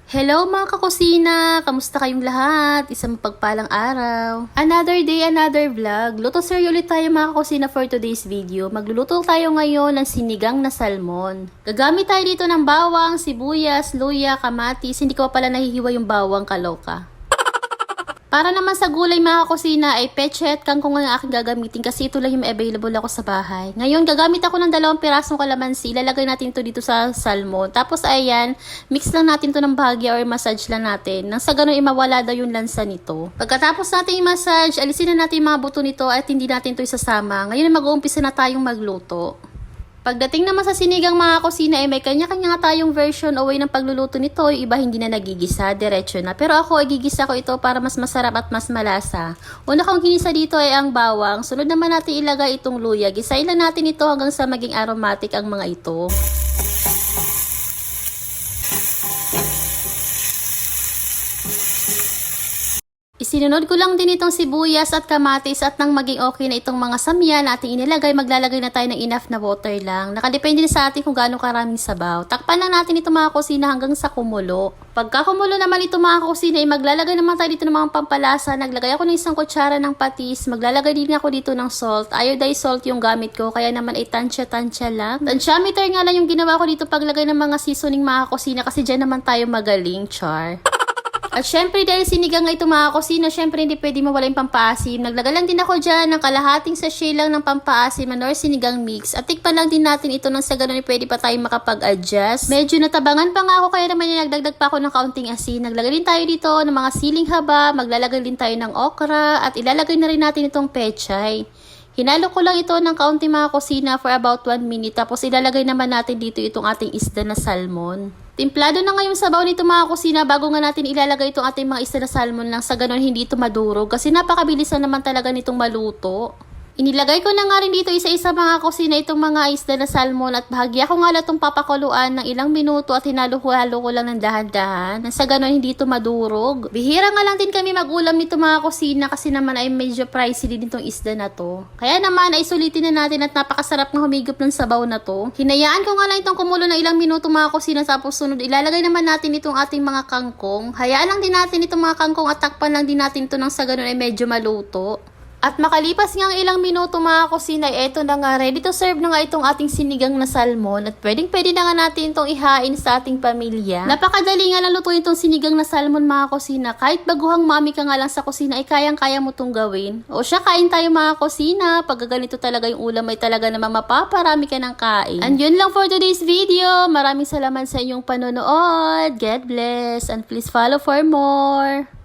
Hello mga kakusina! Kamusta kayong lahat? Isang pagpalang araw. Another day, another vlog. Luto seryo ulit tayo mga kakusina for today's video. Magluluto tayo ngayon ng sinigang na salmon. Gagamit tayo dito ng bawang, sibuyas, luya, kamatis. Hindi ko pa pala nahihiwa yung bawang, kaloka. Para naman sa gulay mga kusina ay peche at kangkong ang aking gagamitin kasi ito lang yung available ako sa bahay. Ngayon gagamit ako ng 2 pirasong kalamansi. Ilalagay natin to dito sa salmon. Tapos ayan, mix lang natin to ng bahagya or massage lang natin. Nang sa ganun mawala daw yung lansa nito. Pagkatapos natin i-massage, alisin na natin yung mga buto nito at hindi natin to isasama. Ngayon mag-uumpisa na tayong magluto. Pagdating naman sa sinigang mga kusina ay may kanya-kanya nga tayong version o way ng pagluluto nito. Yung iba hindi na nagigisa, diretso na. Pero ako, igigisa ko ito para mas masarap at mas malasa. Una kong ginisa dito ay ang bawang. Sunod naman natin ilagay itong luya. Gisain lang natin ito hanggang sa maging aromatic ang mga ito. Isinunod ko lang din itong sibuyas at kamatis at nang maging okay na itong mga samya na ating inilagay, maglalagay na tayo ng enough na water lang. Nakadepende sa atin kung gaano karaming sabaw. Takpan lang natin itong mga kusina hanggang sa kumulo. Pagka kumulo naman itong mga kusina, maglalagay naman tayo dito ng mga pampalasa. Naglagay ako ng 1 kutsara ng patis. Maglalagay din ako dito ng salt. Iodized salt yung gamit ko, kaya naman ay tansya-tansya lang. Tansyameter nga lang yung ginawa ko dito paglagay ng mga seasoning mga kusina kasi dyan naman tayo magaling, char. At syempre dahil sinigang nga ito mga kusina, syempre hindi pwede mawala yung pampaasim. Naglagay lang din ako dyan ng kalahating sachet lang ng pampaasim or sinigang mix. At tikpan lang din natin ito nang sa ganun pwede pa tayo makapag-adjust. Medyo natabangan pa nga ako kaya naman nagdagdag pa ako ng kaunting asin. Naglagay din tayo dito ng mga siling haba, maglalagay din tayo ng okra at ilalagay na rin natin itong pechay. Hinalo ko lang ito ng kaunting mga kusina for about 1 minute tapos ilalagay naman natin dito itong ating isda na salmon. Timplado na ngayong sabaw nito mga kusina bago nga natin ilalagay itong ating mga isda na salmon lang sa ganun hindi ito madurog kasi napakabilis na naman talaga nitong maluto. Inilagay ko na nga rin dito isa-isa mga kusina itong mga isda na salmon at bahagya ko nga lang itong papakuluan ng ilang minuto at hinalo-halo ko lang ng dahan-dahan. Sa ganun hindi ito madurog. Bihira nga lang din kami mag-ulam nito mga kusina kasi naman ay medyo pricey din itong isda na to. Kaya naman ay sulitin na natin at napakasarap na humigop ng sabaw na to. Hinayaan ko nga lang itong kumulo ng ilang minuto mga kusina tapos sunod ilalagay naman natin itong ating mga kangkong. Hayaan lang din natin itong mga kangkong at takpan lang din natin ito nang sa ganun ay medyo maluto. At makalipas nga ang ilang minuto mga kusina, eto na nga, ready to serve na nga itong ating sinigang na salmon at pwedeng-pwede na nga natin itong ihain sa ating pamilya. Napakadali nga lang lutuin itong sinigang na salmon mga kusina. Kahit baguhang mami ka nga lang sa kusina ay kayang-kaya mo itong gawin. O siya, kain tayo mga kusina. Pag ganito talaga yung ulam ay talaga naman mapaparami ka ng kain. And yun lang for today's video. Maraming salamat sa inyong panonood. God bless and please follow for more.